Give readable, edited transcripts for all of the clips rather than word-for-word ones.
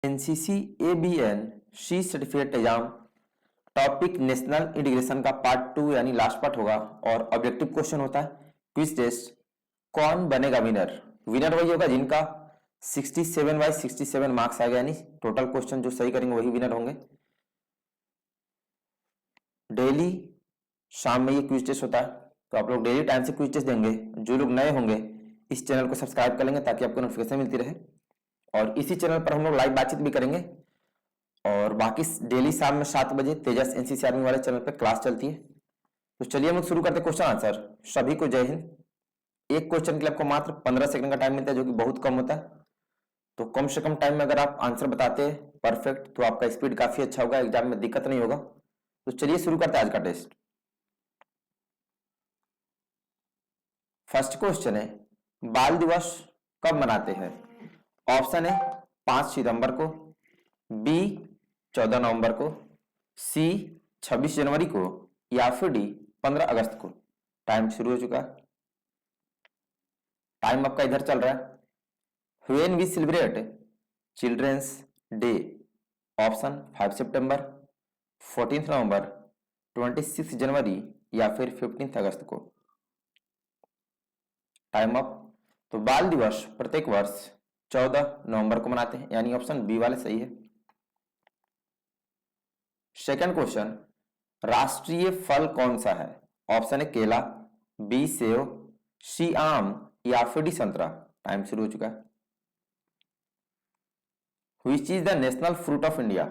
NCC A B and C certificate exam topic national integration का part 2 यानी last part होगा और ऑब्जेक्टिव क्वेश्चन होता है क्विज टेस्ट। कौन बनेगा विनर? विनर वही होगा जिनका 67/67 मार्क्स आएगा, यानी टोटल क्वेश्चन जो सही करेंगे वही विनर होंगे। डेली शाम में ये क्विज टेस्ट होता है, तो आप लोग डेली टाइम से क्विज टेस्ट देंगे। जो लोग नए होंगे इस चैनल को सब्सक्राइब कर लेंगे ताकि आपको नोटिफिकेशन मिलती रहे, और इसी चैनल पर हम लोग लाइव बातचीत भी करेंगे। और बाकी डेली शाम में 7 बजे तेजस एनसीसी आर्मी वाले चैनल पर क्लास चलती है। तो चलिए हम लोग शुरू करते हैं क्वेश्चन आंसर। सभी को जय हिंद। एक क्वेश्चन के लिए आपको मात्र 15 सेकंड का टाइम मिलता है, जो कि बहुत कम होता है। तो कम से कम टाइम में अगर आप आंसर बताते हैं परफेक्ट तो आपका स्पीड काफी अच्छा होगा, एग्जाम में दिक्कत नहीं होगा। तो चलिए शुरू करते हैं आज का टेस्ट। फर्स्ट क्वेश्चन है, बाल दिवस कब मनाते हैं? ऑप्शन है 5 सितंबर को, बी 14 नवंबर को, सी 26 जनवरी को, या फिर डी 15 अगस्त को। टाइम शुरू हो चुका है, टाइम आपका इधर चल रहा है। When we celebrate children's day? Option 5 सितंबर, 14 नवंबर, 26 जनवरी, या फिर 15 अगस्त को। Time up. तो बाल दिवस प्रत्येक वर्ष 14 नवंबर को मनाते हैं, यानी ऑप्शन बी वाले सही है। सेकंड क्वेश्चन, राष्ट्रीय फल कौन सा है? ऑप्शन है केला, बी सेब, सी आम, या फिर डी संतरा। टाइम शुरू हो चुका है। Which is the national fruit of India?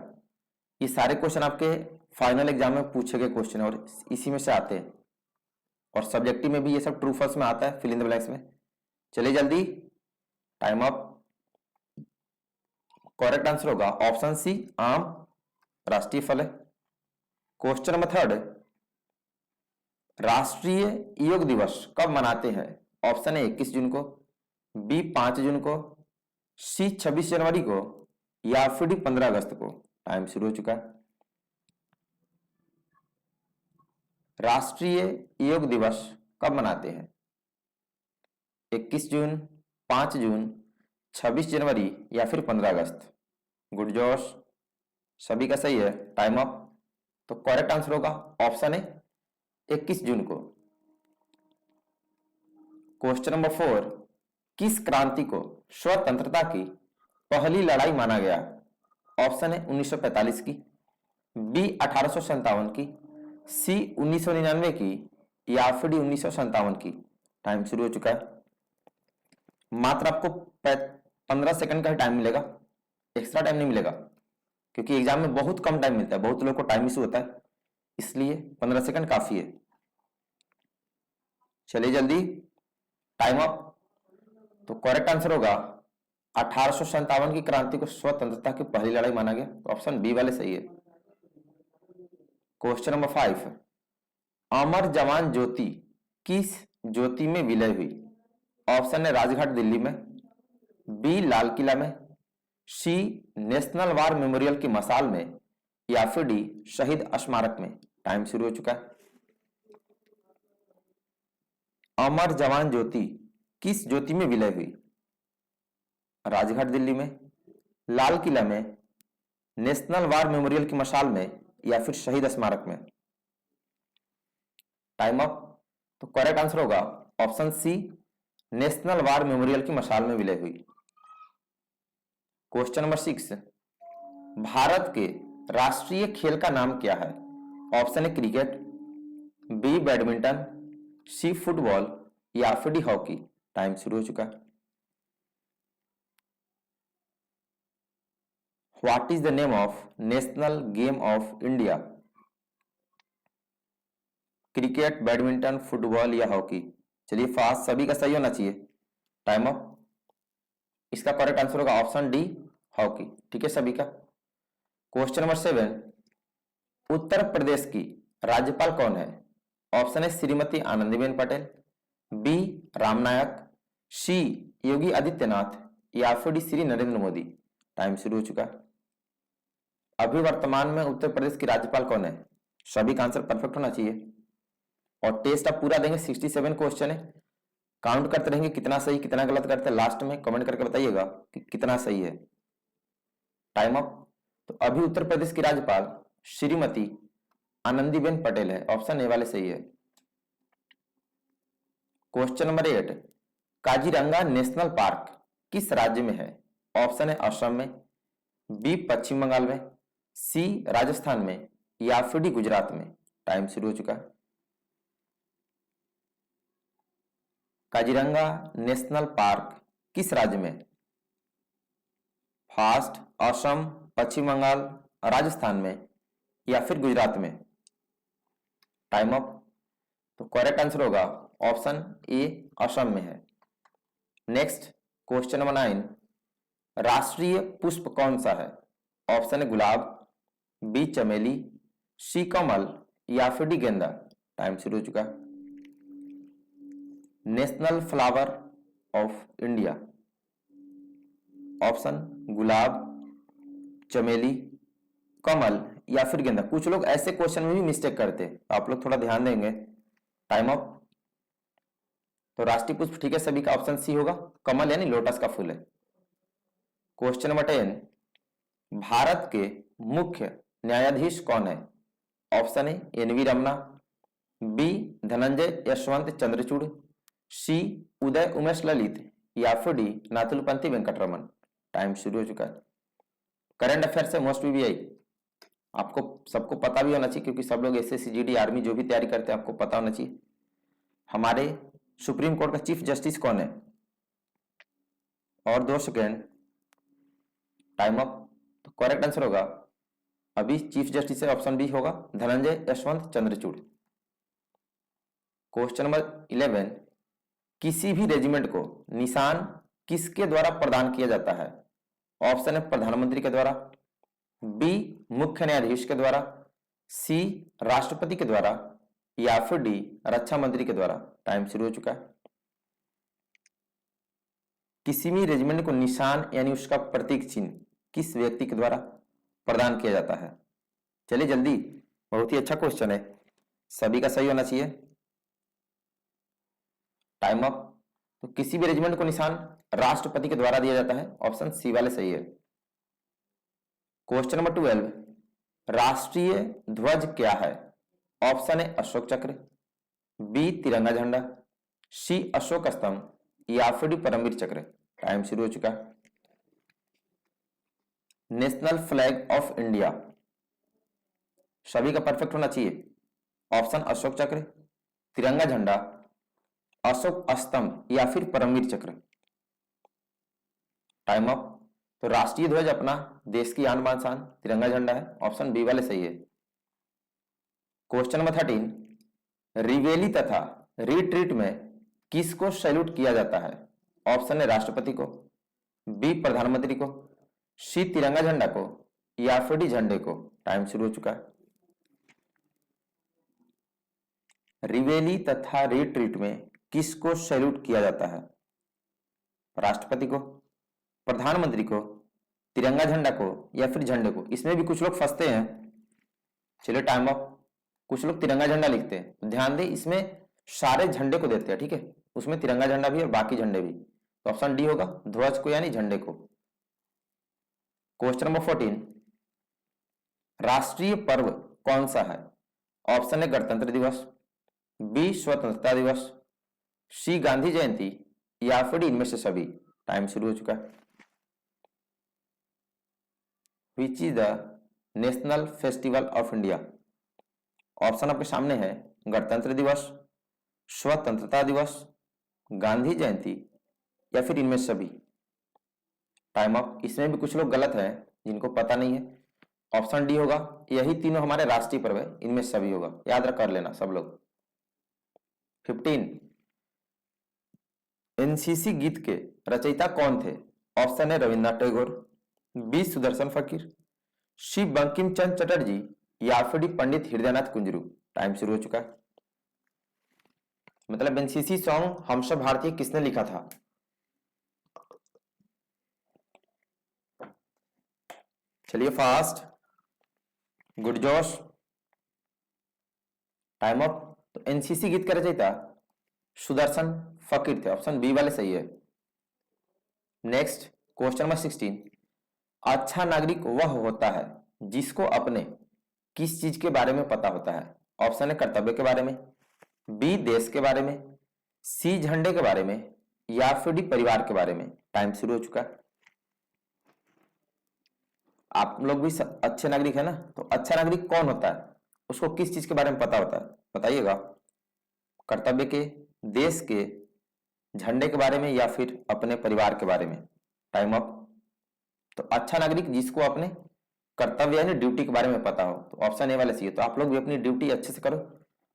ये सारे क्वेश्चन आपके फाइनल एग्जाम में पूछे गए क्वेश्चन और इसी में से आते हैं, और सब्जेक्टिव में भी ये सब ट्रू फॉल्स में आता है, फिल इन द ब्लैंक्स में। चलिए जल्दी, टाइम अप। करेक्ट आंसर होगा ऑप्शन सी आम राष्ट्रीय फल है। क्वेश्चन नंबर थर्ड, राष्ट्रीय योग दिवस कब मनाते हैं? ऑप्शन है 21 जून को, बी 5 जून को, सी 26 जनवरी को, या फिर डी 15 अगस्त को। टाइम शुरू हो चुका है। राष्ट्रीय योग दिवस कब मनाते हैं? 21 जून, 5 जून, 26 जनवरी, या फिर 15 अगस्त। गुड जोश, सभी का सही है। Time up. तो करेक्ट आंसर होगा ऑप्शन है 21 जून को। क्वेश्चन नंबर 4, किस क्रांति को स्वतंत्रता की पहली लड़ाई माना गया? ऑप्शन है 1945 की, बी 1857 की, सी 1999 की, या फिर डी 1957 की। टाइम शुरू हो चुका है। मात्र आपको 15 सेकंड का ही टाइम मिलेगा, एक्स्ट्रा टाइम नहीं मिलेगा, क्योंकि एग्जाम में बहुत कम टाइम मिलता है, बहुत लोगों को टाइम इशू होता है, इसलिए 15 सेकंड काफी है। चलिए जल्दी, टाइम अप। तो करेक्ट आंसर होगा 1857 की क्रांति को स्वतंत्रता की पहली लड़ाई माना गया, तो ऑप्शन बी वाले सही है। क्वेश्चन नंबर 5, अमर जवान ज्योति किस ज्योति में विलय हुई? ऑप्शन है राजघाट दिल्ली में, बी लाल किला में, सी नेशनल वार मेमोरियल की मसाल में, या फिर डी शहीद स्मारक में। टाइम शुरू हो चुका है। अमर जवान ज्योति किस ज्योति में विलय हुई? राजघाट दिल्ली में, लाल किला में, नेशनल वार मेमोरियल की मसाल में, या फिर शहीद स्मारक में। Time up. तो करेक्ट आंसर होगा option C national war memorial की मसाल में विलय हुई। क्वेश्चन नंबर 6, भारत के राष्ट्रीय खेल का नाम क्या है? ऑप्शन है cricket, B badminton, C football, या फिर डी हॉकी। टाइम शुरू हो चुका है। What is the name of national game of India? Cricket, badminton, football या हॉकी। चलिए फास्ट, सभी का सही होना चाहिए। Time up. इसका करेक्ट आंसर होगा ऑप्शन डी हॉकी। ठीक है सभी का। क्वेश्चन नंबर 7, उत्तर प्रदेश की राज्यपाल कौन है? ऑप्शन है श्रीमती आनंदीबेन पटेल, बी राम नायक, सी योगी आदित्यनाथ, या फिर डी श्री नरेंद्र मोदी। टाइम शुरू हो चुका है। अभी वर्तमान में उत्तर प्रदेश की राज्यपाल कौन है? सभी का आंसर परफेक्ट होना चाहिए, और टेस्ट आप पूरा देंगे। 67 क्वेश्चन है, काउंट करते रहेंगे कितना सही कितना गलत करते हैं। लास्ट में कमेंट करके बताइएगा कि कितना सही है। Time up. तो अभी उत्तर प्रदेश की राज्यपाल श्रीमती आनंदीबेन पटेल है, ऑप्शन ए वाले सही है। Question number 8, Kaziranga national park किस राज्य में है? ऑप्शन है असम में, बी पश्चिम बंगाल में, सी राजस्थान में, या फिर डी गुजरात में। टाइम शुरू हो चुका है। काजीरंगा नेशनल पार्क किस राज्य में? फर्स्ट असम, पश्चिम बंगाल, राजस्थान में, या फिर गुजरात में। Time up. तो करेक्ट आंसर होगा ऑप्शन ए, असम में है। नेक्स्ट क्वेश्चन नंबर 9, राष्ट्रीय पुष्प कौन सा है? ऑप्शन है गुलाब, बी चमेली, सी कमल, या फिर डी गेंदा। टाइम शुरू हो चुका है। National flower of India, option गुलाब, चमेली, कमल, या फिर गेंदा। कुछ लोग ऐसे क्वेश्चन में भी मिस्टेक करते हैं, तो आप लोग थोड़ा ध्यान देंगे। Time up. तो राष्ट्रीय पुष्प ठीक है सभी का, ऑप्शन सी होगा, कमल यानी लोटस का फूल है। क्वेश्चन नंबर 10, भारत के मुख्य न्यायाधीश कौन है? Option A N V. Ramana, B Dhananjaya Yashwant Chandrachud, C Uday Umesh Lalit, या फिर डी नाथुलपंथी वेंकटरमन। टाइम शुरू हो चुका है। करंट अफेयर से मोस्ट बीबीआई आपको सबको पता भी होना चाहिए, क्योंकि सब लोग एसएससी जीडी आर्मी जो भी तैयारी करते हैं आपको पता होना चाहिए। हमारे सुप्रीम कोर्ट का चीफ जस्टिस कौन है? और 2 सेकेंड। Time up. तो करेक्ट आंसर होगा अभी चीफ जस्टिस है, ऑप्शन बी होगा, धनंजय यशवंत चंद्रचूड़। क्वेश्चन नंबर 11, किसी भी रेजिमेंट को निशान किसके द्वारा प्रदान किया जाता है? ऑप्शन है प्रधानमंत्री के द्वारा, बी मुख्य न्यायाधीश के द्वारा, सी राष्ट्रपति के द्वारा, या फिर डी रक्षा मंत्री के द्वारा। टाइम शुरू हो चुका है। किसी भी रेजिमेंट को निशान यानी उसका प्रतीक चिन्ह किस व्यक्ति के द्वारा प्रदान किया जाता है? चलिए जल्दी, बहुत ही अच्छा क्वेश्चन है, सभी का सही होना चाहिए। Time up. तो किसी भी रेजिमेंट को निशान राष्ट्रपति के द्वारा दिया जाता है, ऑप्शन सी वाले सही है। क्वेश्चन नंबर 12, राष्ट्रीय ध्वज क्या है? ऑप्शन है अशोक चक्र, बी तिरंगा झंडा, सी अशोक स्तंभ, या फिर डी परमवीर चक्र। टाइम शुरू हो चुका है। नेशनल फ्लैग ऑफ इंडिया सभी का परफेक्ट होना चाहिए। ऑप्शन अशोक चक्र, तिरंगा झंडा, अशोक स्तंभ, या फिर परमवीर चक्र। Time up. तो राष्ट्रीय ध्वज अपना देश की आन बान शान तिरंगा झंडा है, ऑप्शन बी वाले सही है। क्वेश्चन नंबर 13, रिवेली तथा रिट्रीट में किसको सैल्यूट किया जाता है? ऑप्शन है राष्ट्रपति को, बी प्रधानमंत्री को, सी तिरंगा झंडा को, या फिर डी झंडे को। टाइम शुरू हो चुका है। रिवेली तथा रिट्रीट में किसको सैल्यूट किया जाता है? राष्ट्रपति को, प्रधानमंत्री को, तिरंगा झंडा को, या फिर झंडे को। इसमें भी कुछ लोग फंसते हैं। चलिए टाइम अप। कुछ लोग तिरंगा झंडा लिखते हैं, ध्यान दें इसमें सारे झंडे को देते हैं, ठीक है, उसमें तिरंगा झंडा भी और बाकी झंडे भी। तो ऑप्शन डी होगा, ध्वज को यानी झंडे को। क्वेश्चन नंबर 14, राष्ट्रीय पर्व कौन सा है? ऑप्शन है गणतंत्र दिवस, बी स्वतंत्रता दिवस, सी गांधी जयंती, या फिर इनमें से सभी। टाइम शुरू हो चुका है। Which is the national festival of India? Option आपके सामने है, गणतंत्र दिवस, स्वतंत्रता दिवस, गांधी जयंती, या फिर इनमें सभी। Time up. इसमें भी कुछ लोग गलत हैं जिनको पता नहीं है। ऑप्शन डी होगा, यही तीनों हमारे राष्ट्रीय पर्व है, इनमें सभी होगा, याद रख कर लेना सब लोग। 15, एनसीसी गीत के रचयिता कौन थे? ऑप्शन है रविन्द्रनाथ टैगोर, बी सुदर्शन फकीर, सी बंकिम चंद्र चटर्जी, या फिर डी पंडित हृदयनाथ कुंजरू। टाइम शुरू हो चुका है। मतलब एनसीसी सॉन्ग हम सब भारतीय किसने लिखा था? चलिए fast, good josh. Time up. तो एनसीसी गीत का रचयिता सुदर्शन फकीर थे, ऑप्शन बी वाले सही है। नेक्स्ट क्वेश्चन नंबर 16, अच्छा नागरिक वह होता है जिसको अपने किस चीज के बारे में पता होता है? ऑप्शन है कर्तव्य के बारे में, बी देश के बारे में, सी झंडे के बारे में, या फिर डी परिवार के बारे में। टाइम शुरू हो चुका है। आप लोग भी अच्छे नागरिक है ना, तो अच्छा नागरिक कौन होता है, उसको किस चीज के बारे में पता होता है बताइएगा? कर्तव्य के, देश के, झंडे के बारे में, या फिर अपने परिवार के बारे में। Time up. तो अच्छा नागरिक जिसको अपने कर्तव्य यानी ड्यूटी के बारे में पता हो, तो ऑप्शन ए वाले सही है। तो आप लोग भी अपनी ड्यूटी अच्छे से करो।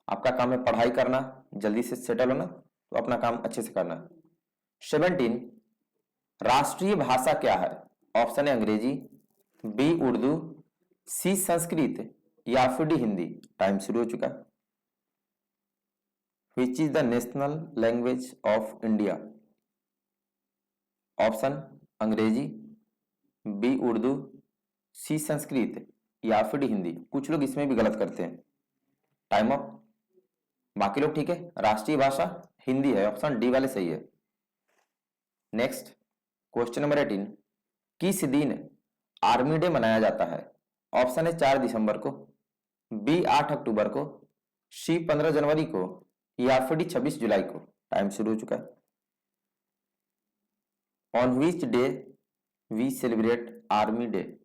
आपका काम है पढ़ाई करना, जल्दी से सेटल होना, तो अपना काम अच्छे से करना। 17 राष्ट्रीय भाषा क्या है? ऑप्शन है अंग्रेजी, बी उर्दू, सी संस्कृत, या फिर डी हिंदी। टाइम शुरू हो चुका है। Which is the national language of India? Option अंग्रेजी, बी उर्दू, सी संस्कृत, या फिर डी हिंदी। कुछ लोग इसमें भी गलत करते हैं। Time up. बाकी लोग ठीक है, राष्ट्रीय भाषा हिंदी है, ऑप्शन डी वाले सही है। नेक्स्ट क्वेश्चन नंबर 18 किस दिन आर्मी डे मनाया जाता है? ऑप्शन है 4 दिसंबर को, बी 8 अक्टूबर को, सी 15 जनवरी को, या फिर डी 26 जुलाई को। टाइम शुरू हो चुका है। On which day we celebrate army day?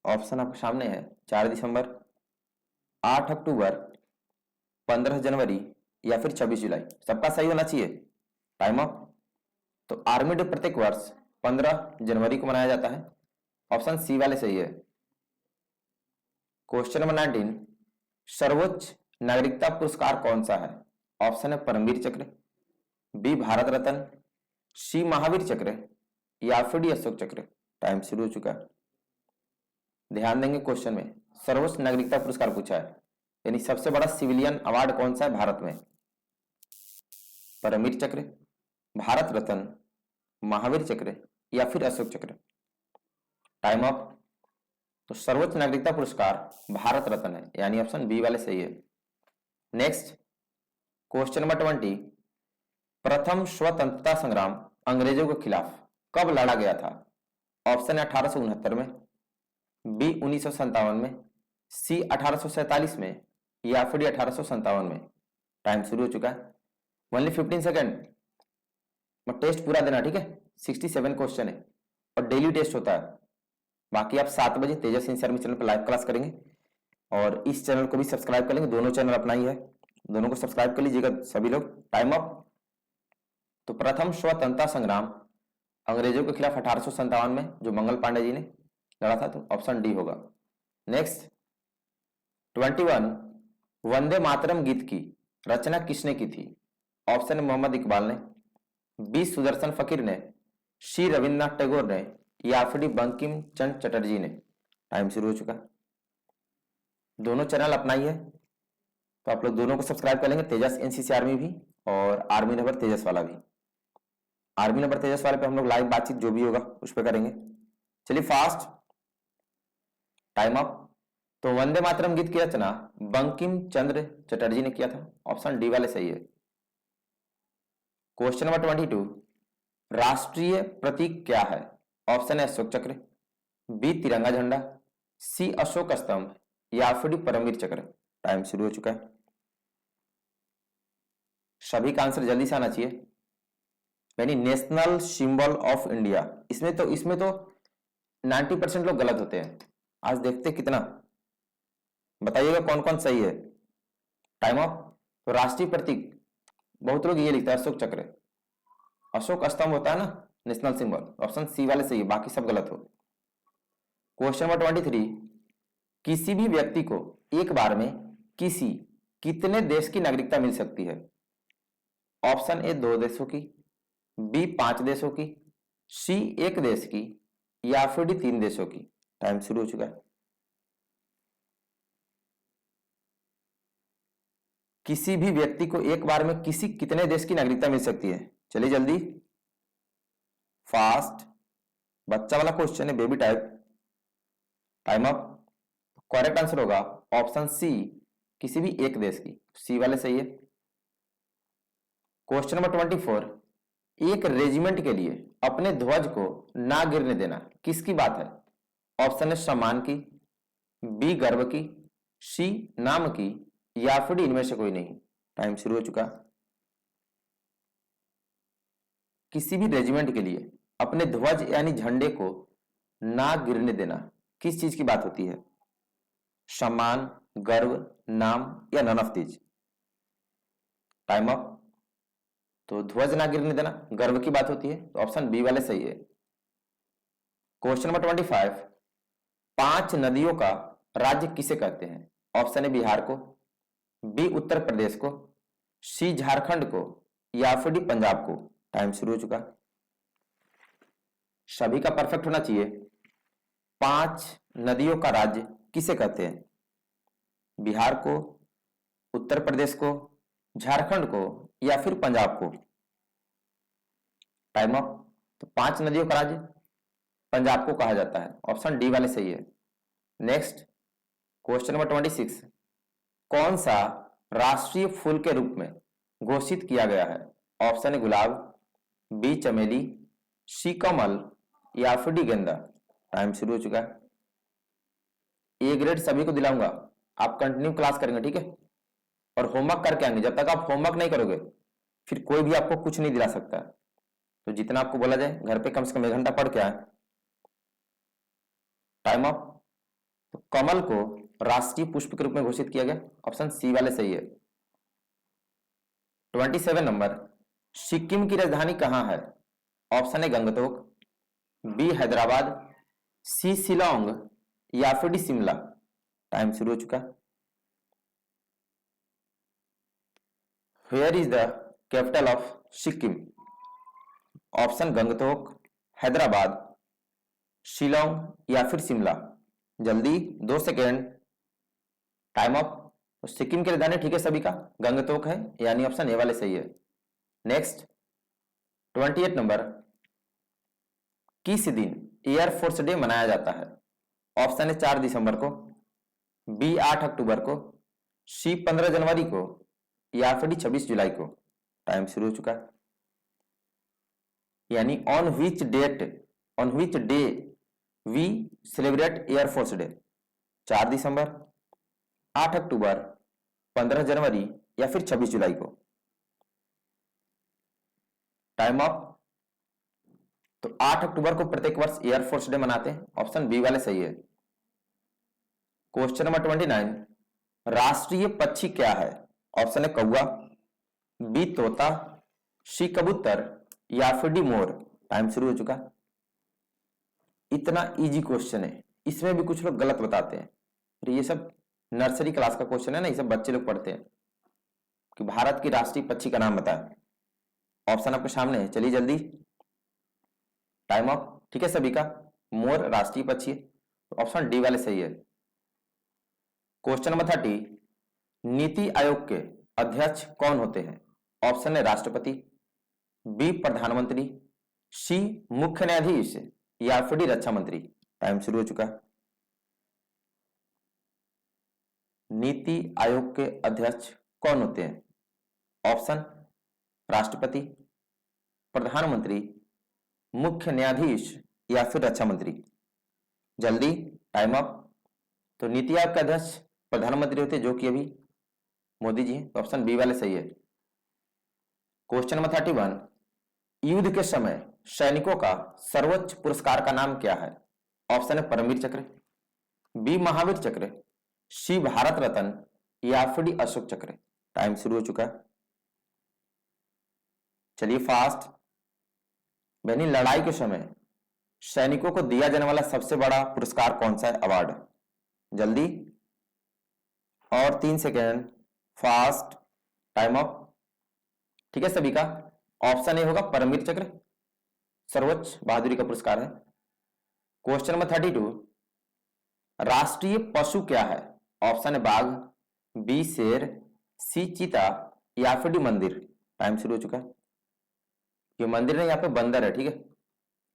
Option आपके सामने है 4 दिसंबर, 8 अक्टूबर, 15 जनवरी, या फिर 26 जुलाई। सबका सही होना चाहिए। Time up. तो आर्मी डे प्रत्येक वर्ष 15 जनवरी को मनाया जाता है, ऑप्शन सी वाले सही है। क्वेश्चन नंबर 19 सर्वोच्च नागरिकता पुरस्कार कौन सा है? ऑप्शन है परमवीर चक्र, बी भारत रत्न, सी महावीर चक्र, या फिर डी अशोक चक्र। टाइम शुरू हो चुका है। ध्यान देंगे क्वेश्चन में सर्वोच्च नागरिकता पुरस्कार पूछा है, यानी सबसे बड़ा सिविलियन अवार्ड कौन सा है भारत में? परमवीर चक्र, भारत रत्न, महावीर चक्र, या फिर अशोक चक्र। Time up. तो सर्वोच्च नागरिकता पुरस्कार भारत रत्न है, यानी ऑप्शन बी वाले सही है। नेक्स्ट क्वेश्चन नंबर 20 प्रथम स्वतंत्रता संग्राम अंग्रेजों के खिलाफ कब लड़ा गया था? ऑप्शन है 1869 में, बी 1957 में, सी 1847 में, या फिर डी 1857 में। टाइम शुरू हो चुका है। Only 15 second. टेस्ट पूरा देना, ठीक है। 67 क्वेश्चन है और डेली टेस्ट होता है। बाकी आप 7 बजे तेजस इंसर्मी चैनल पर लाइव क्लास करेंगे और इस चैनल को भी सब्सक्राइब कर लेंगे। दोनों चैनल अपना ही है, दोनों को सब्सक्राइब कर लीजिएगा सभी लोग। Time up. तो प्रथम स्वतंत्रता संग्राम अंग्रेजों के खिलाफ 1857 में जो मंगल पांडे जी ने लड़ा था, तो ऑप्शन डी होगा। नेक्स्ट 21 वंदे मातरम गीत की रचना किसने की थी? ऑप्शन मोहम्मद इकबाल ने, बी सुदर्शन फकीर ने, सी रविन्द्रनाथ टैगोर ने, या फिर बंकिम चंद्र चटर्जी ने। टाइम शुरू हो चुका। दोनों चैनल अपना ही है, तो आप लोग दोनों को सब्सक्राइब कर लेंगे, तेजस एनसीसी आर्मी भी और आर्मी नंबर तेजस वाला भी। आर्मी नंबर तेजस वाले पे हम लोग लाइव बातचीत जो भी होगा उस पर करेंगे। चलिए फास्ट। Time up. तो वंदे मातरम गीत की रचना बंकिम चंद्र चटर्जी ने किया था, ऑप्शन डी वाले सही है। क्वेश्चन नंबर 22 राष्ट्रीय प्रतीक क्या है? ऑप्शन है अशोक चक्र, बी तिरंगा झंडा, सी अशोक स्तंभ, या फिर डी परमवीर चक्र। टाइम शुरू हो चुका है। सभी का आंसर जल्दी से आना चाहिए। यानी नेशनल सिंबल ऑफ इंडिया, इसमें तो 90% लोग गलत होते हैं। आज देखते कितना, बताइएगा कौन कौन सही है। Time of. तो राष्ट्रीय प्रतीक बहुत लोग ये लिखता है अशोक चक्र, अशोक स्तंभ होता है ना नेशनल सिंबल, ऑप्शन सी वाले सही है, बाकी सब गलत हो। क्वेश्चन नंबर 23 किसी भी व्यक्ति को एक बार में कितने देश की नागरिकता मिल सकती है? ऑप्शन ए 2 देशों की, बी 5 देशों की, सी 1 देश की, या फिर डी 3 देशों की। टाइम शुरू हो चुका है। किसी भी व्यक्ति को एक बार में कितने देश की नागरिकता मिल सकती है? चलिए जल्दी फास्ट। बच्चा वाला क्वेश्चन है, baby type. Time up. Correct answer होगा ऑप्शन सी, किसी भी एक देश की। सी वाले सही है। क्वेश्चन नंबर 24 एक रेजिमेंट के लिए अपने ध्वज को ना गिरने देना किसकी बात है? ऑप्शन है सम्मान की, बी गर्व की, सी नाम की, या फिर इनमें से कोई नहीं। टाइम शुरू हो चुका। किसी भी रेजिमेंट के लिए अपने ध्वज यानी झंडे को ना गिरने देना किस चीज की बात होती है? सम्मान, गर्व, नाम या none of these? Time up. तो ध्वज ना गिरने देना गर्व की बात होती है, तो ऑप्शन बी वाले सही है। क्वेश्चन नंबर 25, 5 नदियों का राज्य किसे कहते हैं? ऑप्शन है बिहार को, बी उत्तर प्रदेश को, सी झारखंड को, या फिर डी पंजाब को। टाइम शुरू हो चुका। सभी का परफेक्ट होना चाहिए। 5 नदियों का राज्य किसे कहते हैं? बिहार को, उत्तर प्रदेश को, झारखंड को, या फिर पंजाब को? Time up. तो 5 नदियों का राज्य पंजाब को कहा जाता है, ऑप्शन डी वाले सही है। नेक्स्ट क्वेश्चन नंबर 26, कौन सा राष्ट्रीय फूल के रूप में घोषित किया गया है? ऑप्शन है गुलाब, बी चमेली, सी कमल, या फिर डी गेंदा। टाइम शुरू हो चुका है। ए ग्रेड सभी को दिलाऊंगा, आप कंटिन्यू क्लास करेंगे, ठीक है? और होमवर्क करके आएंगे। जब तक आप होमवर्क नहीं करोगे फिर कोई भी आपको कुछ नहीं दिला सकता। तो जितना आपको बोला जाए घर पे कम से कम 1 घंटा पढ़ के आए। Time up. तो कमल को राष्ट्रीय पुष्प के रूप में घोषित किया गया, ऑप्शन सी वाले सही है। 27 नंबर, सिक्किम की राजधानी कहां है? ऑप्शन है गंगटोक, बी हैदराबाद, सी शिलोंग, या फिर डी शिमला। टाइम शुरू हो चुका। Where is the capital of Sikkim? Option Gangtok, Hyderabad, Shillong, या फिर शिमला। जल्दी 2 सेकेंड। Time up. तो सिक्किम की राजधानी ठीक है सभी का, गंगटोक है, यानी ऑप्शन ए वाले सही है। नेक्स्ट 28 नंबर, किस दिन एयरफोर्स डे मनाया जाता है? ऑप्शन है 4 दिसंबर को, बी 8 अक्टूबर को, सी 15 जनवरी को, या फिर डी 26 जुलाई को। टाइम शुरू हो चुका है। यानी on which day we celebrate air force day? 4 दिसंबर, 8 अक्टूबर, 15 जनवरी, या फिर 26 जुलाई को? Time up. तो 8 अक्टूबर को प्रत्येक वर्ष एयरफोर्स डे मनाते हैं, ऑप्शन बी वाले सही है। क्वेश्चन नंबर 29, राष्ट्रीय पक्षी क्या है? ऑप्शन है कौवा, बी तोता, सी कबूतर, या फिर डी मोर। टाइम शुरू हो चुका। इतना इजी क्वेश्चन है, इसमें भी कुछ लोग गलत बताते हैं। और ये सब नर्सरी क्लास का क्वेश्चन है ना, ये सब बच्चे लोग पढ़ते हैं कि भारत की राष्ट्रीय पक्षी का नाम बताएं। ऑप्शन आपके सामने है, चलिए जल्दी। Time up. ठीक है सभी का, मोर राष्ट्रीय पक्षी है, तो ऑप्शन डी वाले सही है। क्वेश्चन नंबर 30, नीति आयोग के अध्यक्ष कौन होते हैं? ऑप्शन है राष्ट्रपति, बी प्रधानमंत्री, सी मुख्य न्यायाधीश, या फिर डी रक्षा मंत्री। टाइम शुरू हो चुका है। नीति आयोग के अध्यक्ष कौन होते हैं? ऑप्शन राष्ट्रपति, प्रधानमंत्री, मुख्य न्यायाधीश, या फिर रक्षा मंत्री। जल्दी, टाइम अप। तो नीति आयोग के अध्यक्ष प्रधानमंत्री होते जो कि अभी मोदी जी हैं, तो ऑप्शन बी वाले सही है। क्वेश्चन नंबर 31, युद्ध के समय सैनिकों का सर्वोच्च पुरस्कार का नाम क्या है? ऑप्शन है परमवीर चक्र, बी महावीर चक्र, सी भारत रत्न, या फिर डी अशोक चक्र। टाइम शुरू हो चुका है। चलिए फास्ट। बहनी, लड़ाई के समय सैनिकों को दिया जाने वाला सबसे बड़ा पुरस्कार कौन सा है, अवार्ड? जल्दी, और 3 सेकेंड। फास्ट। Time up. ठीक है सभी का, ऑप्शन ए होगा परमवीर चक्र, सर्वोच्च बहादुरी का पुरस्कार है। क्वेश्चन नंबर 32, राष्ट्रीय पशु क्या है? ऑप्शन है बाघ, बी शेर, सी चीता, या फिर डी मंदिर। टाइम शुरू हो चुका है। ये मंदिर नहीं, यहाँ पे बंदर है, ठीक है?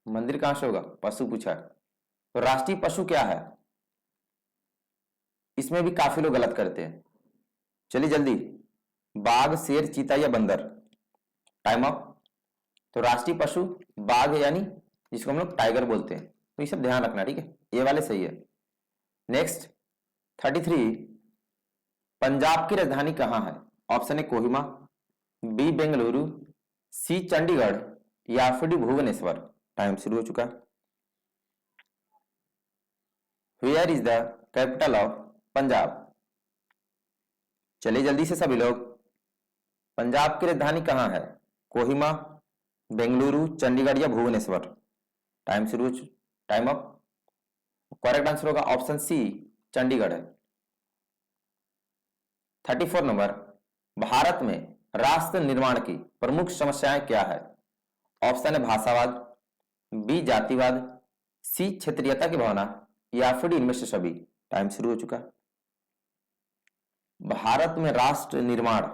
मंदिर कहां से होगा, पशु पूछा है। तो राष्ट्रीय पशु क्या है, इसमें भी काफी लोग गलत करते हैं। चलिए जल्दी, बाघ, शेर, चीता या बंदर। Time up. तो राष्ट्रीय पशु बाघ है, यानी जिसको हम लोग टाइगर बोलते हैं, तो ये सब ध्यान रखना, ठीक है, ये वाले सही है। नेक्स्ट 33, पंजाब की राजधानी कहाँ है? Option A Kohima, B Bengaluru, C Chandigarh या फिर डी भुवनेश्वर। टाइम शुरू हो चुका। Where is the capital of Punjab? चलिए जल्दी से सभी लोग, पंजाब की राजधानी कहाँ है? कोहिमा, बेंगलुरु, चंडीगढ़ या भुवनेश्वर। टाइम शुरू, टाइम अप। करेक्ट आंसर होगा ऑप्शन सी, चंडीगढ़ है। 34 नंबर, भारत में राष्ट्र निर्माण की प्रमुख समस्याएं क्या है? ऑप्शन है भाषावाद, बी जातिवाद, सी क्षेत्रीयता की भावना या फिर इनमें से सभी। टाइम शुरू हो चुका। भारत में राष्ट्र निर्माण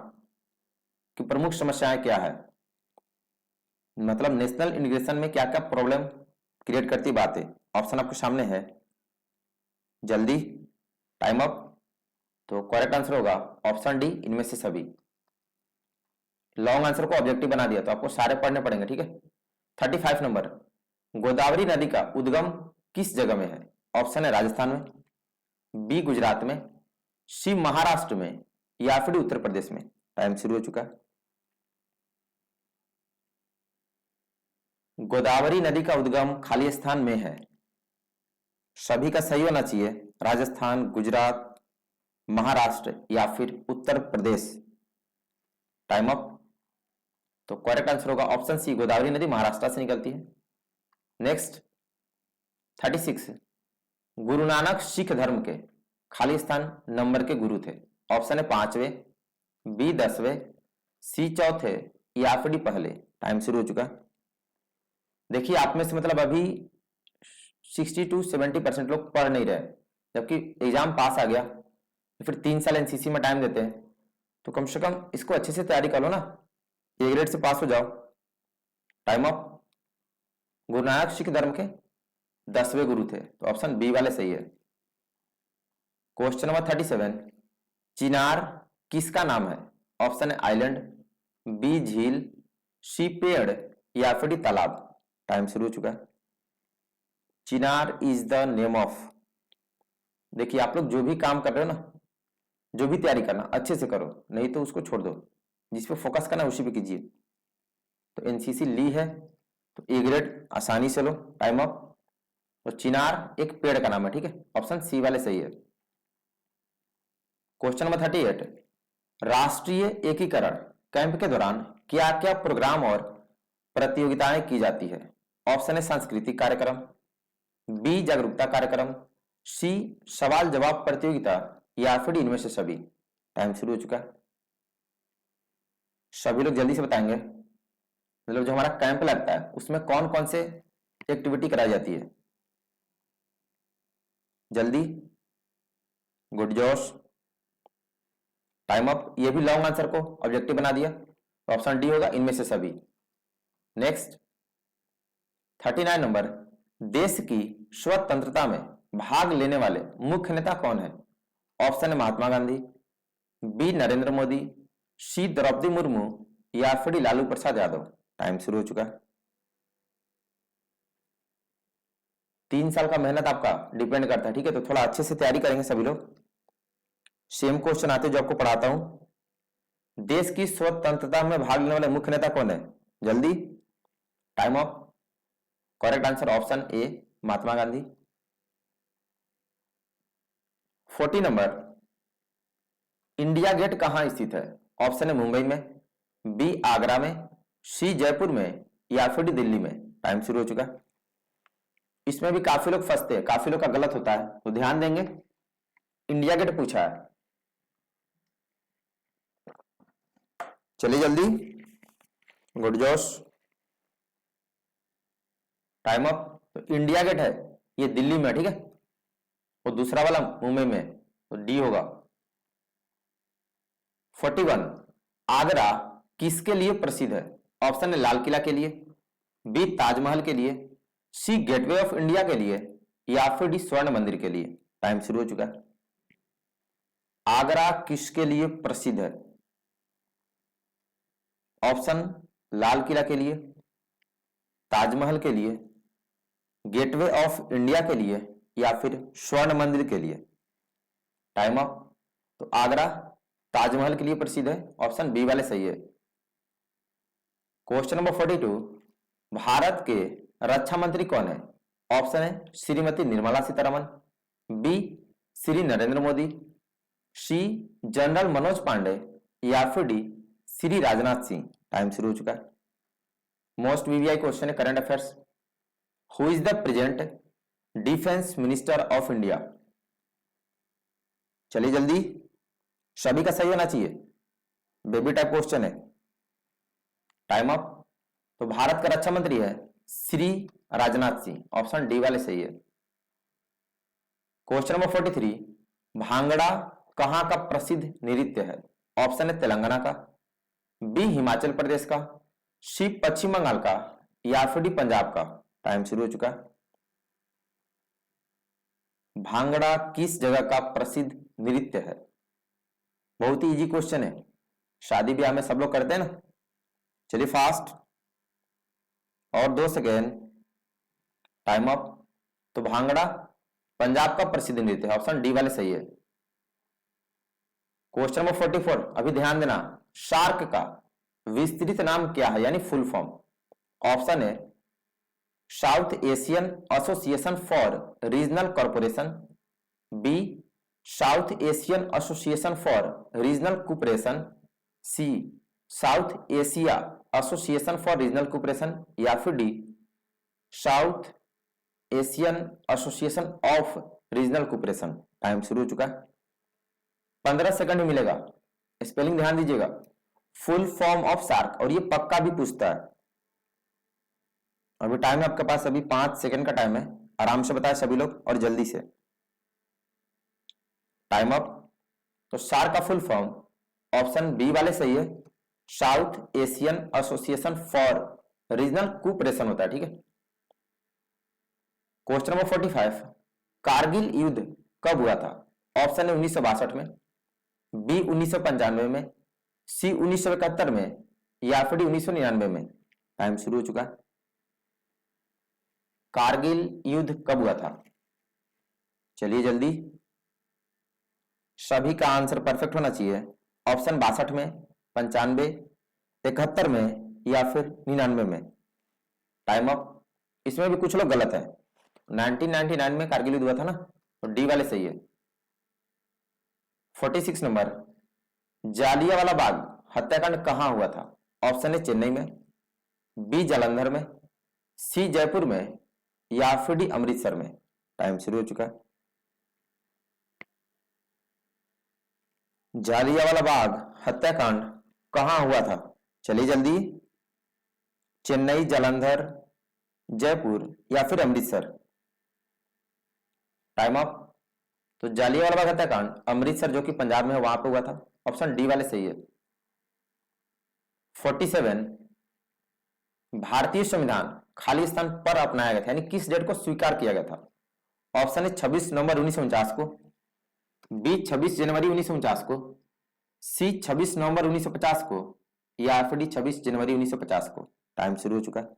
की प्रमुख समस्याएं क्या है? मतलब नेशनल इंटीग्रेशन में क्या क्या प्रॉब्लम क्रिएट करती बातें। ऑप्शन आपके सामने है, जल्दी, टाइम अप। तो करेक्ट आंसर होगा ऑप्शन डी, इनमें से सभी। लॉन्ग आंसर को ऑब्जेक्टिव बना दिया तो आपको सारे पढ़ने पड़ेंगे, ठीक है। 35 नंबर, गोदावरी नदी का उद्गम किस जगह में है? ऑप्शन है राजस्थान में, बी गुजरात में, सी महाराष्ट्र में या फिर उत्तर प्रदेश में। टाइम शुरू हो चुका। गोदावरी नदी का उद्गम खाली स्थान में है, सभी का सही होना चाहिए। राजस्थान, गुजरात, महाराष्ट्र या फिर उत्तर प्रदेश। Time up. तो करेक्ट आंसर होगा ऑप्शन सी, गोदावरी नदी महाराष्ट्र से निकलती है। नेक्स्ट 36, गुरु नानक सिख धर्म के खाली स्थान नंबर के गुरु थे। ऑप्शन है 5वें, बी 10वें, सी 4थे या फिर डी पहले। टाइम शुरू हो चुका। देखिए आप में से मतलब अभी 60 to 70% लोग पढ़ नहीं रहे, जबकि एग्जाम पास आ गया, फिर 3 साल एनसीसी में टाइम देते हैं, तो कम से कम इसको अच्छे से तैयारी कर लो ना, ए ग्रेड से पास हो जाओ। Time up. गुरु नानक सिख धर्म के 10वें गुरु थे, तो ऑप्शन बी वाले सही है। क्वेश्चन नंबर 37, चिनार किसका नाम है? ऑप्शन है आइलैंड, बी झील, सी पेड़ या फिर डी तालाब। टाइम शुरू हो चुका है। चिनार इज द नेम ऑफ। देखिए आप लोग जो भी काम कर रहे हो ना, जो भी तैयारी करना अच्छे से करो, नहीं तो उसको छोड़ दो, जिस पे फोकस करना उसी पे कीजिए। तो एनसीसी ली है तो ए ग्रेड आसानी से लो। Time up. तो चिनार एक पेड़ का नाम है, ठीक है, ऑप्शन सी वाले सही है। क्वेश्चन नंबर 38, राष्ट्रीय एकीकरण कैंप के दौरान क्या क्या प्रोग्राम और प्रतियोगिताएं की जाती है? ऑप्शन है सांस्कृतिक कार्यक्रम, बी जागरूकता कार्यक्रम, सी सवाल जवाब प्रतियोगिता या फिर इनमें से सभी। टाइम शुरू हो चुका। सभी लोग जल्दी से बताएंगे, मतलब जो हमारा कैंप लगता है उसमें कौन कौन से एक्टिविटी कराई जाती है। जल्दी, गुड जोश। Time up. ये भी लॉन्ग आंसर को ऑब्जेक्टिव बना दिया, तो ऑप्शन डी होगा इनमें से सभी। नेक्स्ट 39 नंबर, देश की स्वतंत्रता में भाग लेने वाले मुख्य नेता कौन है? ऑप्शन है महात्मा गांधी, बी नरेंद्र मोदी, सी द्रौपदी मुर्मू या फिर लालू प्रसाद यादव। टाइम शुरू हो चुका है। 3 साल का मेहनत आपका डिपेंड करता है, ठीक है, तो थोड़ा अच्छे से तैयारी करेंगे सभी लोग। सेम क्वेश्चन आते जो आपको पढ़ाता हूं। देश की स्वतंत्रता में भाग लेने वाले मुख्य नेता कौन है? जल्दी, time off. Correct answer option A, Mahatma Gandhi. 40 number, India gate कहां स्थित है? ऑप्शन है मुंबई में, बी आगरा में, सी जयपुर में या फिर दिल्ली में। टाइम शुरू हो चुका। इसमें भी काफी लोग फंसते हैं, काफी लोग का गलत होता है, तो ध्यान देंगे। इंडिया गेट पूछा है, चलिए जल्दी, गुड जोश, टाइम अप। तो इंडिया गेट है ये दिल्ली में, ठीक है, और दूसरा वाला मुंबई में, तो डी होगा। 41, आगरा किसके लिए प्रसिद्ध है? ऑप्शन है लाल किला के लिए, बी ताजमहल के लिए, सी गेटवे ऑफ इंडिया के लिए या फिर डी स्वर्ण मंदिर के लिए। टाइम शुरू हो चुका है। आगरा किसके लिए प्रसिद्ध है? ऑप्शन लाल किला के लिए, ताजमहल के लिए, गेटवे ऑफ इंडिया के लिए या फिर स्वर्ण मंदिर के लिए? Time up. तो आगरा ताजमहल के लिए प्रसिद्ध है, ऑप्शन बी वाले सही है। क्वेश्चन नंबर 42, भारत के रक्षा मंत्री कौन है? ऑप्शन है श्रीमती निर्मला सीतारमन, बी श्री नरेंद्र मोदी, सी जनरल मनोज पांडे, या फिर डी श्री राजनाथ सिंह। टाइम शुरू हो चुका है। मोस्ट वीवीआई क्वेश्चन है, current affairs. Who is the present defence minister of India? चलिए जल्दी, सभी का सही होना चाहिए, बेबी टाइप क्वेश्चन है। Time up. तो भारत का रक्षा मंत्री है श्री राजनाथ सिंह, ऑप्शन डी वाले सही है। क्वेश्चन नंबर 43, भांगड़ा कहां का प्रसिद्ध नृत्य है? ऑप्शन है तेलंगाना का, बी हिमाचल प्रदेश का, सी पश्चिम बंगाल का, या फिर डी पंजाब का। टाइम शुरू हो चुका है। भांगड़ा किस जगह का प्रसिद्ध नृत्य है? बहुत ही इजी क्वेश्चन है, शादी ब्याह में सब लोग करते हैं ना। चलिए फास्ट, और 2 सेकेंड। Time up. तो भांगड़ा पंजाब का प्रसिद्ध नृत्य है, ऑप्शन डी वाले सही है। क्वेश्चन नंबर 44, अभी ध्यान देना, शार्क का विस्तृत नाम क्या है, यानी फुल फॉर्म? ऑप्शन है South Asian Association for Regional Corporation, B South Asian Association for Regional Cooperation, C South Asia Association for Regional Cooperation, या फिर D South Asian Association of Regional Cooperation. Time शुरू हो चुका है, 15 second मिलेगा। Spelling ध्यान दीजिएगा, फुल फॉर्म ऑफ शार्क, और ये पक्का भी पूछता है। अभी टाइम है आपके पास, अभी 5 सेकंड का टाइम है, आराम से बताएं सभी लोग और जल्दी से। Time up. तो शार्क का फुल फॉर्म ऑप्शन बी वाले सही है, South Asian Association for Regional cooperation होता है, ठीक है। क्वेश्चन नंबर 45, कारगिल युद्ध कब हुआ था? ऑप्शन है 1962 में, बी 1995 में, सी 1971 में, या फिर डी 1999 में। टाइम शुरू हो चुका है। कारगिल युद्ध कब हुआ था? चलिए जल्दी, सभी का आंसर परफेक्ट होना चाहिए। ऑप्शन 62 में, 95, 71 में, या फिर 99 में। Time up. इसमें भी कुछ लोग गलत है, 1999 में कारगिल युद्ध हुआ था ना, तो डी वाले सही है। 46 नंबर, जालियांवाला बाग हत्याकांड कहां हुआ था? ऑप्शन है चेन्नई में, बी जालंधर में, सी जयपुर में, या फिर डी अमृतसर में। टाइम शुरू हो चुका है। जालियांवाला बाग हत्याकांड कहां हुआ था? चलिए जल्दी, चेन्नई, जालंधर, जयपुर, या फिर अमृतसर। Time up. तो जालियांवाला बाग हत्याकांड अमृतसर, जो कि पंजाब में है, वहां पे हुआ था, ऑप्शन डी वाले सही है। 47, भारतीय संविधान खालिस्तान पर अपनाया गया था, यानी किस डेट को स्वीकार किया गया था? ऑप्शन है 26 नवंबर 1949 को, बी 26 जनवरी 1949 को, सी 26 नवंबर 1950 को, या फिर डी 26 जनवरी 1950 को। टाइम शुरू हो चुका है।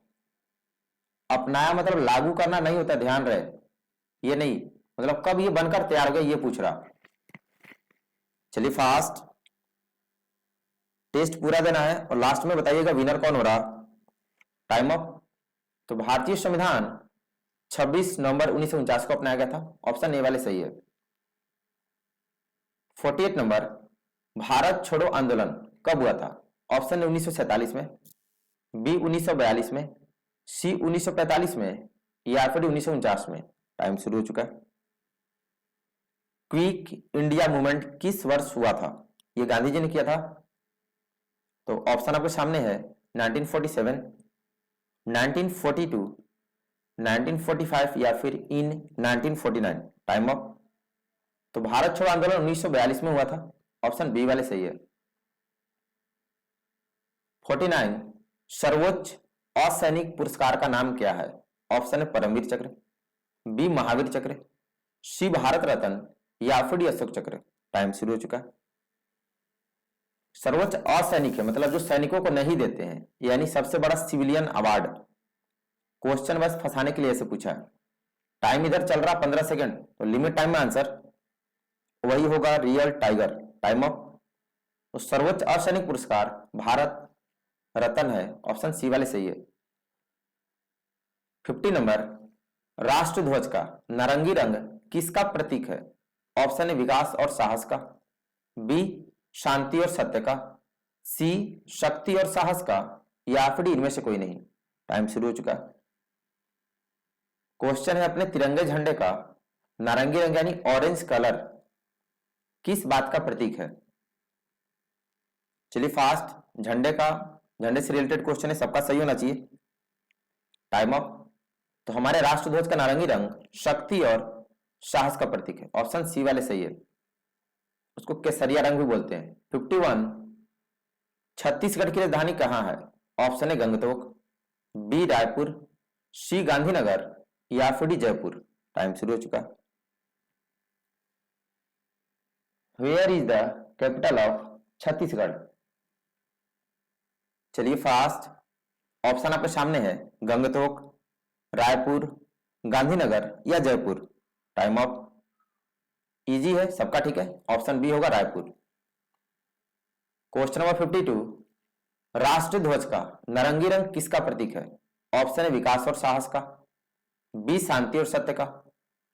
अपनाया मतलब लागू करना नहीं होता, ध्यान रहे, ये नहीं मतलब कब ये बनकर तैयार हो गया ये पूछ रहा। चलिए फास्ट, टेस्ट पूरा देना है और लास्ट में बताइएगा विनर कौन हो रहा। Time up. तो भारतीय संविधान 26 नवंबर 1949 को अपनाया गया था, ऑप्शन ए वाले सही है। 48 नंबर, भारत छोड़ो आंदोलन कब हुआ था? ऑप्शन है 1947 में, बी 1942 में, सी 1945 में, या फिर 1949 में। टाइम शुरू हो चुका है। क्विक इंडिया मूवमेंट किस वर्ष हुआ था? ये गांधी जी ने किया था। तो ऑप्शन आपके सामने है 1947, 1942, 1945, या फिर इन 1949। Time up. तो भारत छोड़ो आंदोलन 1942 में हुआ था, ऑप्शन बी वाले सही है। 49, सर्वोच्च असैनिक पुरस्कार का नाम क्या है? ऑप्शन है परमवीर चक्र, बी महावीर चक्र, सी भारत रत्न, या फिर डी अशोक चक्र। टाइम शुरू हो चुका है। सर्वोच्च असैनिक है मतलब जो सैनिकों को नहीं देते हैं, यानी सबसे बड़ा सिविलियन अवार्ड। क्वेश्चन बस फंसाने के लिए ऐसे पूछा है। टाइम इधर चल रहा 15 सेकंड, तो लिमिट टाइम में आंसर वही होगा, रियल टाइगर। Time up. तो सर्वोच्च असैनिक पुरस्कार भारत रत्न है, ऑप्शन सी वाले सही है। 50 नंबर, राष्ट्रध्वज का नारंगी रंग किसका प्रतीक है? ऑप्शन है विकास और साहस का, बी शांति और सत्य का, सी शक्ति और साहस का, या फिर इनमें से कोई नहीं। टाइम शुरू हो चुका है। क्वेश्चन है अपने तिरंगे झंडे का नारंगी रंग यानी ऑरेंज कलर किस बात का प्रतीक है? चलिए फास्ट, झंडे से रिलेटेड क्वेश्चन है, सबका सही होना चाहिए। Time up. तो हमारे राष्ट्रध्वज का नारंगी रंग शक्ति और साहस का प्रतीक है, ऑप्शन सी वाले सही है। उसको केसरिया रंग भी बोलते हैं। 51, छत्तीसगढ़ की राजधानी कहां है? ऑप्शन है गंगटोक, बी रायपुर, सी गांधीनगर, या फिर डी जयपुर। टाइम शुरू हो चुका। Where is the capital of Chhattisgarh? चलिए फास्ट, ऑप्शन आपके सामने है, गंगटोक, रायपुर, गांधीनगर या जयपुर। Time up. इजी है, सबका ठीक है, ऑप्शन बी होगा रायपुर। क्वेश्चन नंबर 52, राष्ट्रध्वज का नारंगी रंग किसका प्रतीक है? ऑप्शन है विकास और साहस का, बी शांति और सत्य का,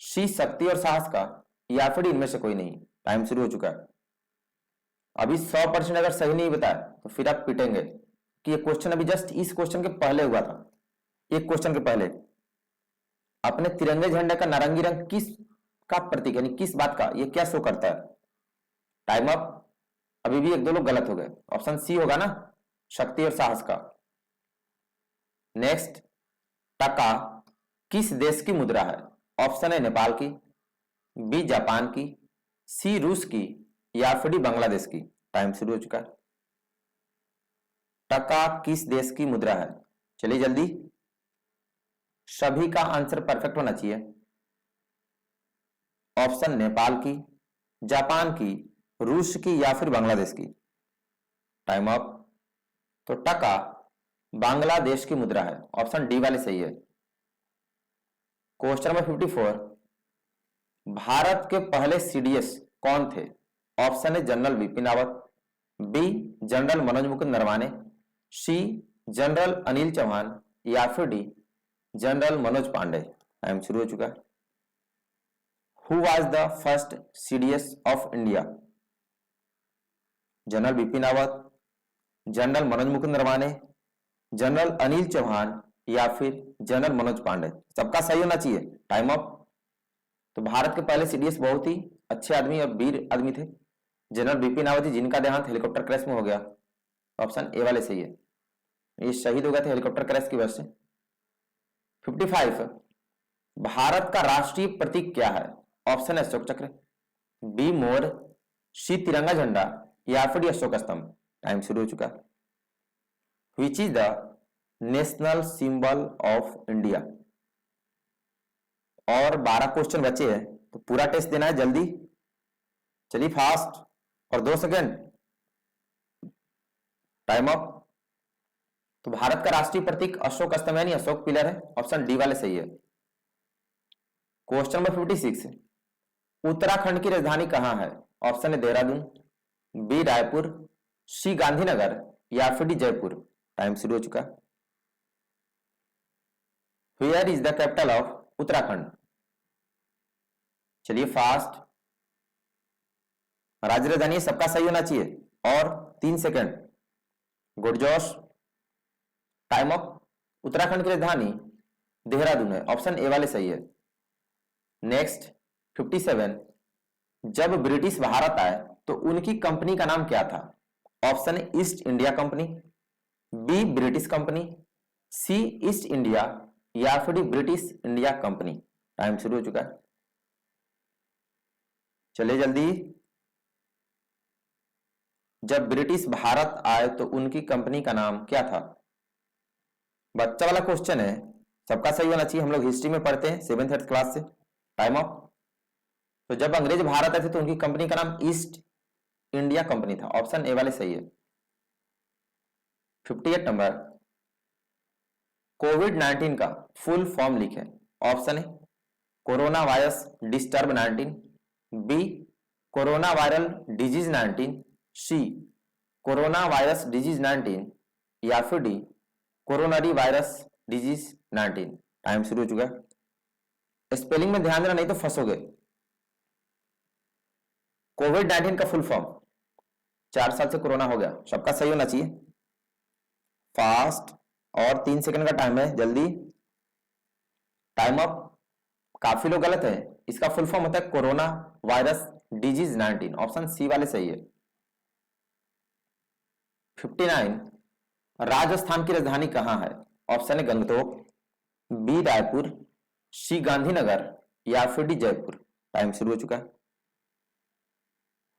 सी शक्ति और साहस का, या फिर इनमें से कोई नहीं। टाइम शुरू हो चुका है। अभी 100% अगर सही नहीं बताया तो फिर आप पिटेंगे कि ये क्वेश्चन अभी जस्ट इस क्वेश्चन के पहले हुआ था। एक क्वेश्चन के पहले अपने तिरंगे झंडे का नारंगी रंग किस का प्रतीक यानी किस बात का, ये क्या शो करता है? Time up. अभी भी एक दो लोग गलत हो गए, ऑप्शन सी होगा ना, शक्ति और साहस का। नेक्स्ट, टका किस देश की मुद्रा है? ऑप्शन है नेपाल की, बी जापान की, सी रूस की, या फिर डी बांग्लादेश की। टाइम शुरू हो चुका है। टका किस देश की मुद्रा है? चलिए जल्दी, सभी का आंसर परफेक्ट होना चाहिए। ऑप्शन नेपाल की, जापान की, रूस की, या फिर बांग्लादेश की। Time up. तो टका बांग्लादेश की मुद्रा है, ऑप्शन डी वाले सही है। क्वेश्चन नंबर 54, भारत के पहले सीडीएस कौन थे? ऑप्शन है general Vipin Rawat, B general Manoj Mukund Naravane, C general Anil Chauhan, या फिर D general Manoj Pande. Time शुरू हो चुका है। Who was the first CDS of India? General Vipin Rawat, general Manoj Mukund Naravane, general Anil Chauhan, या फिर जनरल मनोज पांडे। सबका सही होना चाहिए। Time up. तो भारत के पहले सीडीएस बहुत ही अच्छे आदमी और वीर आदमी थे, जनरल बिपिन रावत जी, जिनका देहांत हेलीकॉप्टर क्रैश में हो गया। ऑप्शन ए वाले सही है, ये शहीद हो गए थे हेलीकॉप्टर क्रैश की वजह से। 55, भारत का राष्ट्रीय प्रतीक क्या है? ऑप्शन है अशोक चक्र, बी मोर, सी तिरंगा झंडा, या फिर अशोक स्तंभ। टाइम शुरू हो चुका। Which is the national symbol of India? और 12 क्वेश्चन बचे हैं, तो पूरा टेस्ट देना है जल्दी। चलिए फास्ट, और 2 सेकेंड। Time up. तो भारत का राष्ट्रीय प्रतीक अशोक स्तंभ यानी अशोक पिलर है, ऑप्शन डी वाले सही है। क्वेश्चन नंबर 56, उत्तराखंड की राजधानी कहां है? ऑप्शन है देहरादून, बी रायपुर, सी गांधीनगर, या फिर डी जयपुर। टाइम शुरू हो चुका। Where is the capital of Uttarakhand? चलिए फास्ट, राज्य राजधानी सबका सही होना चाहिए, और 3 second. Good josh. Time up. Uttarakhand की राजधानी देहरादून है, ऑप्शन ए वाले सही है। नेक्स्ट 57, जब ब्रिटिश भारत आए तो उनकी कंपनी का नाम क्या था? ऑप्शन है East India Company, B British company, C East India, या फिर D British India company. Time शुरू हो चुका है, चलिए जल्दी। जब ब्रिटिश भारत आए तो उनकी कंपनी का नाम क्या था? बच्चा वाला क्वेश्चन है, सबका सही होना चाहिए, हम लोग हिस्ट्री में पढ़ते हैं 7th 8th क्लास से। Time up. तो जब अंग्रेज भारत आए थे तो उनकी कंपनी का नाम ईस्ट इंडिया कंपनी था, ऑप्शन ए वाले सही है। 58 नंबर, कोविड-19 का फुल फॉर्म लिखें। Option A corona virus disturb 19, B corona viral disease 19, C corona virus disease 19 या फिर D coronary virus disease 19। Time शुरू हो चुका है। स्पेलिंग में ध्यान देना नहीं तो फंसोगे। कोविड-19 का फुल फॉर्म, 4 साल से कोरोना हो गया, सबका सही होना चाहिए। फास्ट, और 3 सेकंड का टाइम है, जल्दी। Time up. काफी लोग गलत है। इसका फुल फॉर्म होता है corona virus disease 19। Option C वाले सही है। 59 राजस्थान की राजधानी कहां है? ऑप्शन है गंगटोक, बी रायपुर, सी गांधीनगर या फिर डी जयपुर। टाइम शुरू हो चुका है।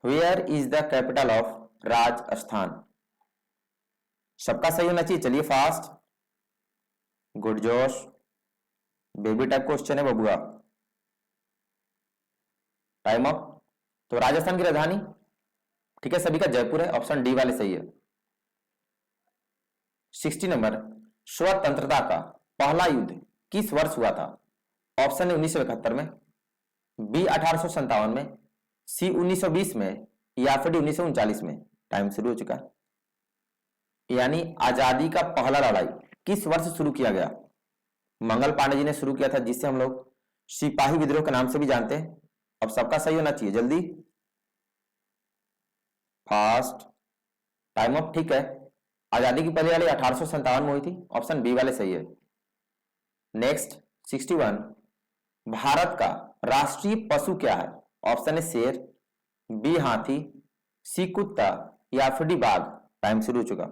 Where is the capital of Rajasthan? सबका सही होना चाहिए। चलिए फास्ट, गुड जोश, बेबी टाइप क्वेश्चन है बबुआ। Time up. तो राजस्थान की राजधानी, ठीक है, सभी का जयपुर है। ऑप्शन डी वाले सही है। 60 नंबर, स्वतंत्रता का पहला युद्ध किस वर्ष हुआ था? ऑप्शन है 1971 में, बी 1857 में, सी 1920 में या फिर डी 1939 में। टाइम शुरू हो चुका है। यानी आजादी का पहला लड़ाई किस वर्ष शुरू किया गया? मंगल पांडे जी ने शुरू किया था, जिसे हम लोग सिपाही विद्रोह के नाम से भी जानते हैं। अब सबका सही होना चाहिए, जल्दी, फास्ट। Time up. ठीक है, आजादी की पहली लड़ाई 1857 में हुई थी। ऑप्शन बी वाले सही है। नेक्स्ट 61, भारत का राष्ट्रीय पशु क्या है? ऑप्शन है शेर, बी हाथी, सी कुत्ता या फिर डी बाघ। टाइम शुरू हो चुका।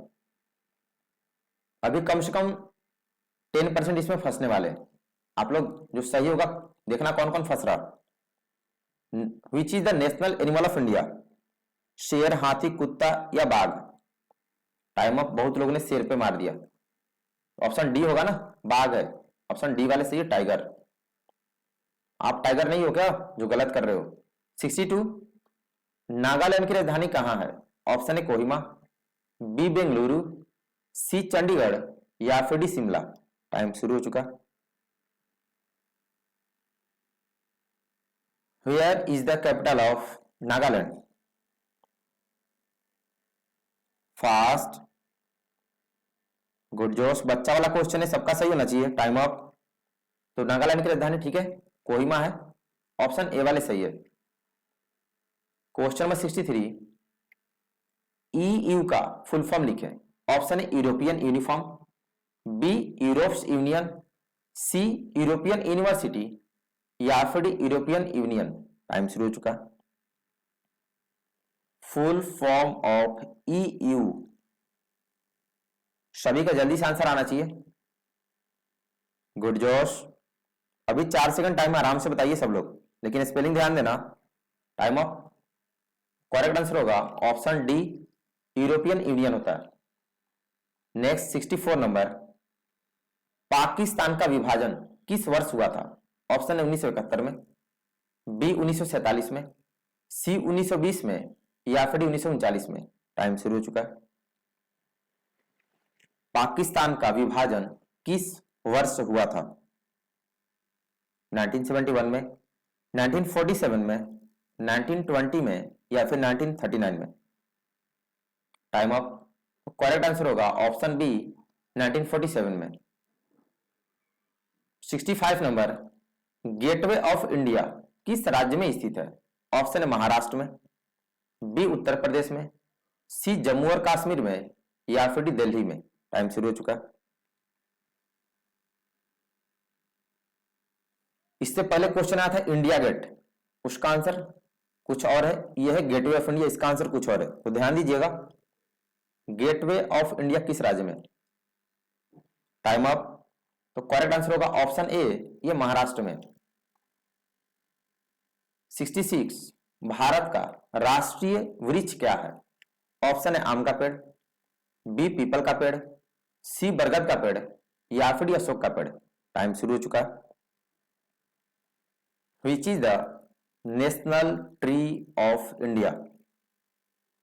अभी कम से कम 10% इसमें फंसने वाले। आप लोग जो सही होगा देखना कौन कौन फंस रहा। Which is the national animal of India? शेर, हाथी, कुत्ता या बाघ। Time up. बहुत लोगों ने शेर पे मार दिया। ऑप्शन डी होगा ना, बाघ है। ऑप्शन डी वाले सही है, टाइगर। आप टाइगर नहीं हो क्या जो गलत कर रहे हो? 62, नागालैंड की राजधानी कहां है? ऑप्शन है कोहिमा, बी बेंगलुरु, सी चंडीगढ़ या फिर डी शिमला। टाइम शुरू हो चुका। Where is the capital of Nagaland? Fast, good जोश। बच्चा वाला क्वेश्चन है, सबका सही होना चाहिए। Time up. तो नागालैंड की राजधानी, ठीक है, कोहिमा है। ऑप्शन ए वाले सही है। क्वेश्चन नंबर 63, ईयू का फुल फॉर्म लिखें। ऑप्शन है European uniform, B Europe's union, C European university या फिर यूरोपियन यूनियन। टाइम शुरू हो चुका। फुल फॉर्म ऑफ ईयू, सभी का जल्दी से आंसर आना चाहिए। गुड जोश। अभी 4 सेकंड टाइम, आराम से बताइए सब लोग, लेकिन स्पेलिंग ध्यान देना। Time up. करेक्ट आंसर होगा ऑप्शन डी, यूरोपियन यूनियन होता है। नेक्स्ट 64 नंबर, पाकिस्तान का विभाजन किस वर्ष हुआ था? ऑप्शन है 1971 में, बी 1947 में, सी 1920 में या फिर 1939 में। टाइम शुरू हो चुका है। पाकिस्तान का विभाजन किस वर्ष हुआ था? 1971 में, 1947 में, 1920 में या फिर 1939 में। Time up. करेक्ट आंसर होगा ऑप्शन बी, 1947 में। 65 नंबर, गेटवे ऑफ इंडिया किस राज्य में स्थित है? ऑप्शन है महाराष्ट्र में, बी उत्तर प्रदेश में, सी जम्मू और कश्मीर में या फिर डी दिल्ली में। टाइम शुरू हो चुका है। इससे पहले क्वेश्चन आया था इंडिया गेट, उसका आंसर कुछ और है, यह है गेटवे ऑफ इंडिया, इसका आंसर कुछ और है। तो ध्यान दीजिएगा, गेटवे ऑफ इंडिया किस राज्य में? Time up. तो करेक्ट आंसर होगा ऑप्शन ए, ये महाराष्ट्र में। 66, भारत का राष्ट्रीय वृक्ष क्या है? ऑप्शन है आम का पेड़, बी पीपल का पेड़, सी बरगद का पेड़ या फिर अशोक का पेड़। टाइम शुरू हो चुका है। Which is the national tree of India?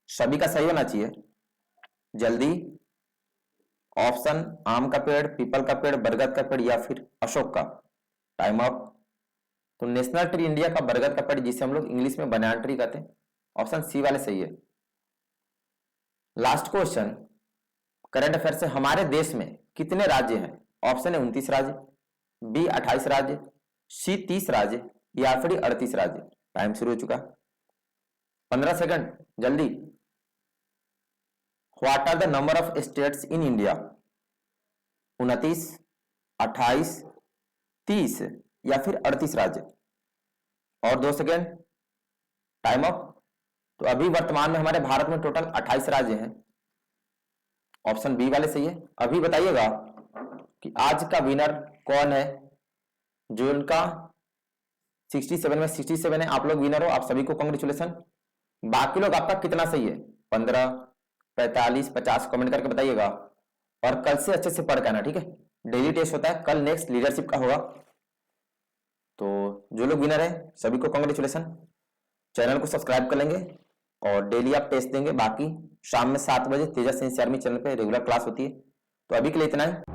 सभी का सही होना चाहिए, जल्दी। ऑप्शन आम का पेड़, पीपल का पेड़, बरगद का पेड़ या फिर अशोक का। Time up. तो नेशनल ट्री इंडिया का बरगद का पेड़, जिसे हम लोग इंग्लिश में बनाना ट्री कहते हैं। ऑप्शन सी वाले सही है। लास्ट क्वेश्चन करंट अफेयर से, हमारे देश में कितने राज्य हैं? ऑप्शन है 29 राज्य, बी 28 राज्य, सी 30 राज्य या फिर 38 राज्य। टाइम शुरू हो चुका, 15 सेकंड, जल्दी। What are the number of states in India? 29, 28, 30 या फिर 38 राज्य। और 2 सेकेंड, टाइम अप। तो अभी वर्तमान में हमारे भारत में टोटल 28 राज्य हैं। ऑप्शन बी वाले सही है। अभी बताइएगा कि आज का विनर कौन है, जो उनका 67 में 67 है। आप लोग विनर हो, आप सभी को कांग्रेचुलेशन। बाकी लोग आपका कितना सही है, 15, 45, 50 कमेंट करके बताइएगा। और कल से अच्छे से पढ़ के आना, ठीक है। डेली टेस्ट होता है, कल नेक्स्ट लीडरशिप का होगा। तो जो लोग विनर है सभी को कांग्रेचुलेशन। चैनल को सब्सक्राइब कर लेंगे और डेली आप टेस्ट देंगे। बाकी शाम में 7 बजे तेजस एनसीआर चैनल पे रेगुलर क्लास होती है। तो अभी के लिए इतना है।